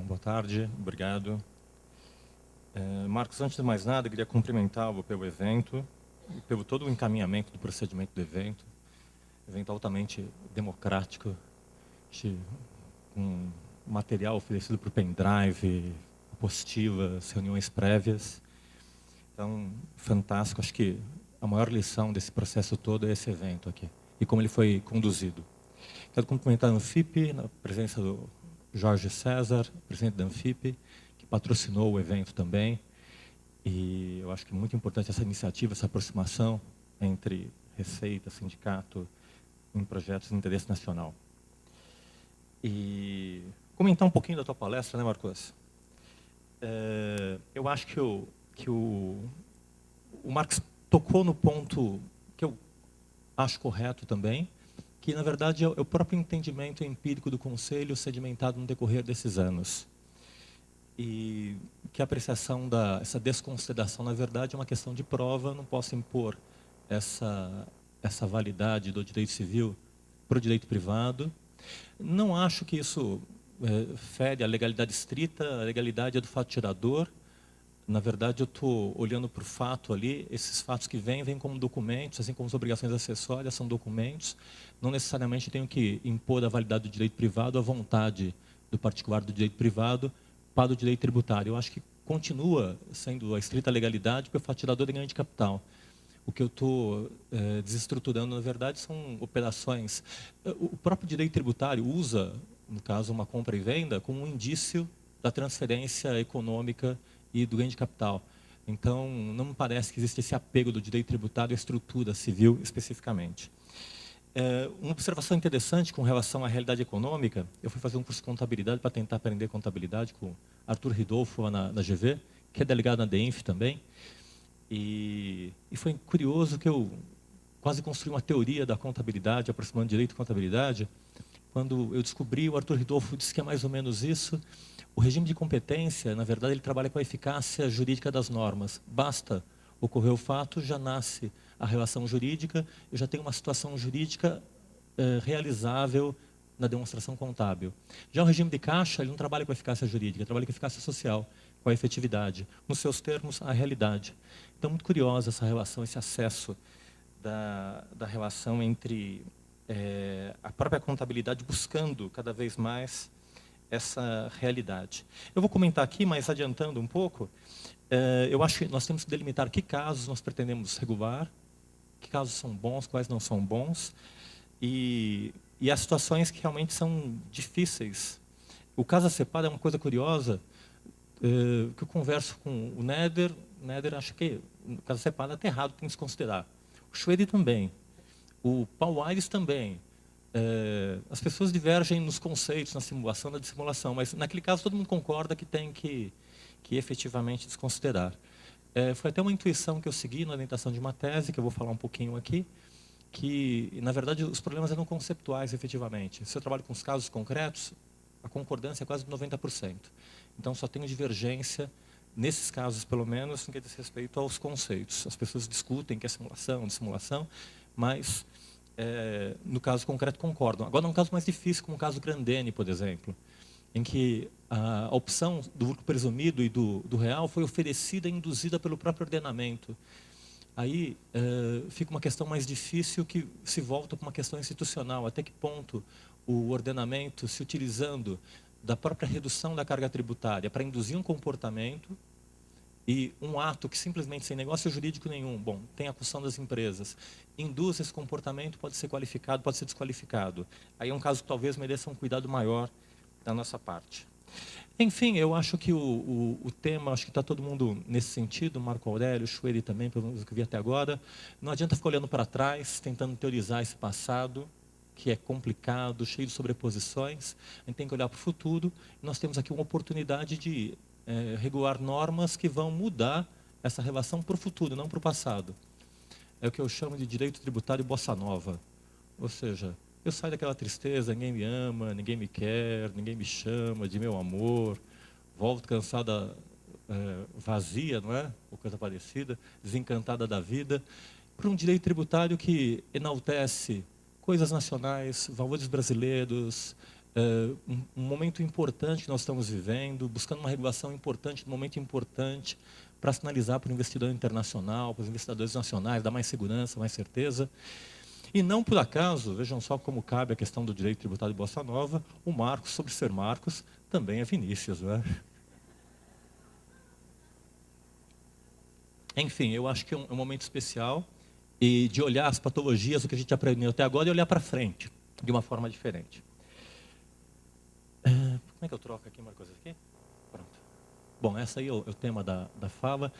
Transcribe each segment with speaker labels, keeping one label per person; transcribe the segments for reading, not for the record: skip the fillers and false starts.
Speaker 1: Boa tarde, obrigado. Marcos, antes de mais nada, eu queria cumprimentá-lo pelo evento e pelo todo o encaminhamento do procedimento do evento. Evento altamente democrático, com material oferecido por pendrive, apostilas, reuniões prévias. Então, fantástico. Acho que a maior lição desse processo todo é esse evento aqui e como ele foi conduzido. Quero cumprimentar a Anfip, na presença do Jorge César, presidente da Anfip, que patrocinou o evento também. E eu acho que é muito importante essa iniciativa, essa aproximação entre Receita, sindicato, em projetos de interesse nacional. E comentar um pouquinho da tua palestra, né, Marcos? Eu acho que o Marcos tocou no ponto que eu acho correto também, que, na verdade, é o próprio entendimento empírico do Conselho sedimentado no decorrer desses anos. E que a apreciação essa desconsideração, na verdade, é uma questão de prova, não posso impor essa validade do direito civil para o direito privado. Não acho que isso fere a legalidade estrita, a legalidade é do fato tirador. Na verdade, eu estou olhando para o fato ali, esses fatos que vêm como documentos, assim como as obrigações acessórias são documentos, não necessariamente tenho que impor a validade do direito privado à vontade do particular do direito privado para o direito tributário. Eu acho que continua sendo a estrita legalidade, porque o fato tirador é ganho de capital. O que eu estou desestruturando, na verdade, são operações. O próprio direito tributário usa, no caso, uma compra e venda, como um indício da transferência econômica e do ganho de capital. Então, não me parece que existe esse apego do direito tributário à estrutura civil especificamente. Uma observação interessante com relação à realidade econômica, eu fui fazer um curso de contabilidade para tentar aprender contabilidade com Arthur Ridolfo lá na GV, que é delegado na DENF também, e foi curioso que eu quase construí uma teoria da contabilidade, aproximando direito e contabilidade, quando eu descobri, o Arthur Ridolfo disse que é mais ou menos isso. O regime de competência, na verdade, ele trabalha com a eficácia jurídica das normas. Basta ocorrer o fato, já nasce a relação jurídica, eu já tenho uma situação jurídica realizável na demonstração contábil. Já o regime de caixa, ele não trabalha com a eficácia jurídica, ele trabalha com a eficácia social, com a efetividade. Nos seus termos, a realidade. Então, muito curiosa essa relação, esse acesso da relação entre a própria contabilidade buscando cada vez mais essa realidade. Eu vou comentar aqui, mas adiantando um pouco, eu acho que nós temos que delimitar que casos nós pretendemos regular, que casos são bons, quais não são bons, e as situações que realmente são difíceis. O caso da CEPAD é uma coisa curiosa, que eu converso com o Néder acha que no caso da CEPAD é errado, tem que se considerar. O Schwede também. O Paul Aires também. As pessoas divergem nos conceitos, na simulação, na dissimulação, mas naquele caso todo mundo concorda que tem que efetivamente desconsiderar. Foi até uma intuição que eu segui na orientação de uma tese, que eu vou falar um pouquinho aqui, que, na verdade, os problemas eram conceptuais, efetivamente. Se eu trabalho com os casos concretos, a concordância é quase de 90%. Então, só tenho divergência, nesses casos, pelo menos, no que diz respeito aos conceitos. As pessoas discutem que é simulação, dissimulação, mas, no caso concreto, concordam. Agora, num caso mais difícil, como o caso Grandene, por exemplo, em que a opção do lucro presumido e do real foi oferecida e induzida pelo próprio ordenamento. Aí fica uma questão mais difícil que se volta para uma questão institucional. Até que ponto o ordenamento, se utilizando da própria redução da carga tributária para induzir um comportamento e um ato que simplesmente sem negócio jurídico nenhum, bom, tem a acusação das empresas, induz esse comportamento, pode ser qualificado, pode ser desqualificado. Aí é um caso que talvez mereça um cuidado maior da nossa parte. Enfim, eu acho que o tema, acho que está todo mundo nesse sentido, Marco Aurélio, o Schwery também, pelo menos o que eu vi até agora. Não adianta ficar olhando para trás, tentando teorizar esse passado, que é complicado, cheio de sobreposições. A gente tem que olhar para o futuro. Nós temos aqui uma oportunidade de regular normas que vão mudar essa relação para o futuro, não para o passado. É o que eu chamo de direito tributário bossa nova. Ou seja, eu saio daquela tristeza, ninguém me ama, ninguém me quer, ninguém me chama de meu amor, volto cansada, vazia, não é? Ou coisa parecida, desencantada da vida, para um direito tributário que enaltece coisas nacionais, valores brasileiros, um momento importante que nós estamos vivendo, buscando uma regulação importante, um momento importante para sinalizar para o investidor internacional, para os investidores nacionais, dar mais segurança, mais certeza. E não por acaso, vejam só como cabe a questão do direito tributário de Bossa Nova, o Marcos, sobre ser Marcos, também é Vinícius, não é? Enfim, eu acho que é um momento especial e de olhar as patologias, o que a gente aprendeu até agora, e olhar para frente, de uma forma diferente. Como é que eu troco aqui, Marcos? Aqui? Pronto. Bom, essa aí é o tema da fala.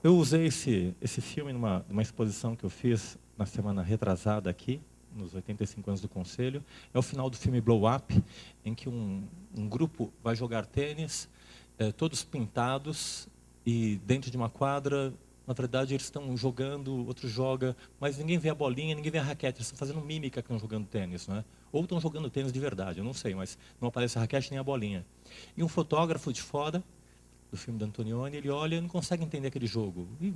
Speaker 1: Eu usei esse filme numa exposição que eu fiz na semana retrasada aqui, nos 85 anos do Conselho. É o final do filme Blow Up, em que um grupo vai jogar tênis, todos pintados, e dentro de uma quadra, na verdade, eles estão jogando, outro joga, mas ninguém vê a bolinha, ninguém vê a raquete, eles estão fazendo mímica que estão jogando tênis, não é? Ou estão jogando tênis de verdade, eu não sei, mas não aparece a raquete nem a bolinha. E um fotógrafo de fora, do filme da Antonioni, ele olha e não consegue entender aquele jogo. E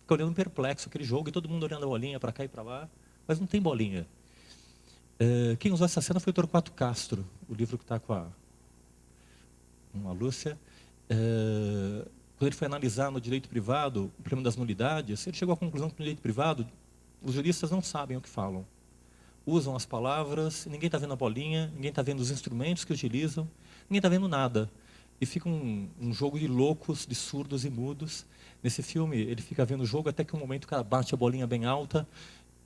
Speaker 1: fica olhando perplexo aquele jogo, e todo mundo olhando a bolinha para cá e para lá, mas não tem bolinha. Quem usou essa cena foi o Torquato Castro, o livro que está com a Lúcia. Quando ele foi analisar no direito privado o problema das nulidades, ele chegou à conclusão que no direito privado os juristas não sabem o que falam. Usam as palavras, ninguém está vendo a bolinha, ninguém está vendo os instrumentos que utilizam, ninguém está vendo nada. E fica um jogo de loucos, de surdos e mudos. Nesse filme, ele fica vendo o jogo até que um momento o cara bate a bolinha bem alta,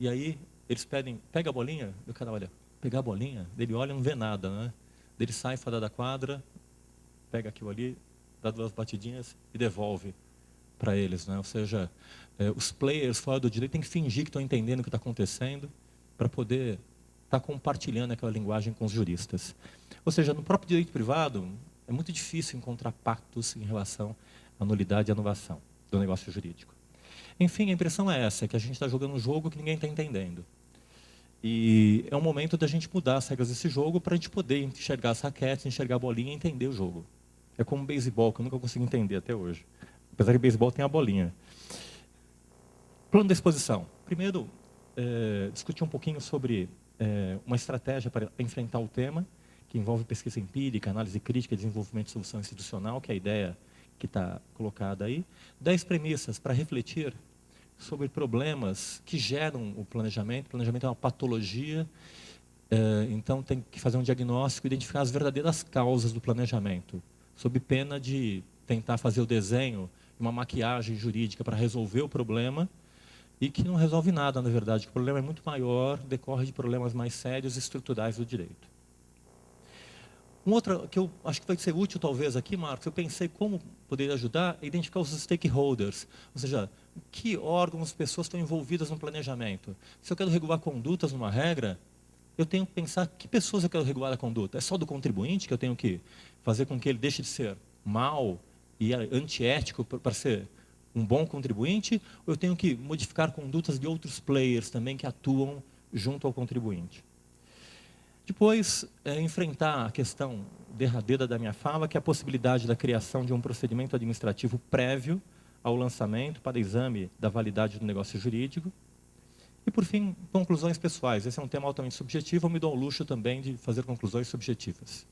Speaker 1: e aí eles pedem, pega a bolinha, e o cara olha, pegar a bolinha? Ele olha e não vê nada, né? Ele sai fora da quadra, pega aquilo ali, dá 2 batidinhas e devolve para eles, né? Ou seja, os players fora do direito têm que fingir que estão entendendo o que está acontecendo para poder estar compartilhando aquela linguagem com os juristas. Ou seja, no próprio direito privado, é muito difícil encontrar pactos em relação à nulidade e anulação do negócio jurídico. Enfim, a impressão é essa, que a gente está jogando um jogo que ninguém está entendendo. E é um momento da gente mudar as regras desse jogo para a gente poder enxergar as raquetes, enxergar a bolinha e entender o jogo. É como beisebol, que eu nunca consigo entender até hoje. Apesar que beisebol tem a bolinha. Plano da exposição. Primeiro, discutir um pouquinho sobre uma estratégia para enfrentar o tema, que envolve pesquisa empírica, análise crítica e desenvolvimento de solução institucional, que é a ideia que está colocada aí. 10 premissas para refletir sobre problemas que geram o planejamento. O planejamento é uma patologia, então tem que fazer um diagnóstico e identificar as verdadeiras causas do planejamento, sob pena de tentar fazer o desenho, uma maquiagem jurídica para resolver o problema, e que não resolve nada, na verdade. O problema é muito maior, decorre de problemas mais sérios e estruturais do direito. Outra que eu acho que vai ser útil talvez aqui, Marcos, eu pensei como poderia ajudar a identificar os stakeholders, ou seja, que órgãos, pessoas estão envolvidas no planejamento. Se eu quero regular condutas numa regra, eu tenho que pensar que pessoas eu quero regular a conduta. É só do contribuinte que eu tenho que fazer com que ele deixe de ser mau e antiético para ser um bom contribuinte, ou eu tenho que modificar condutas de outros players também que atuam junto ao contribuinte. Depois, enfrentar a questão derradeira da minha fala, que é a possibilidade da criação de um procedimento administrativo prévio ao lançamento para exame da validade do negócio jurídico. E, por fim, conclusões pessoais. Esse é um tema altamente subjetivo, eu me dou ao luxo também de fazer conclusões subjetivas.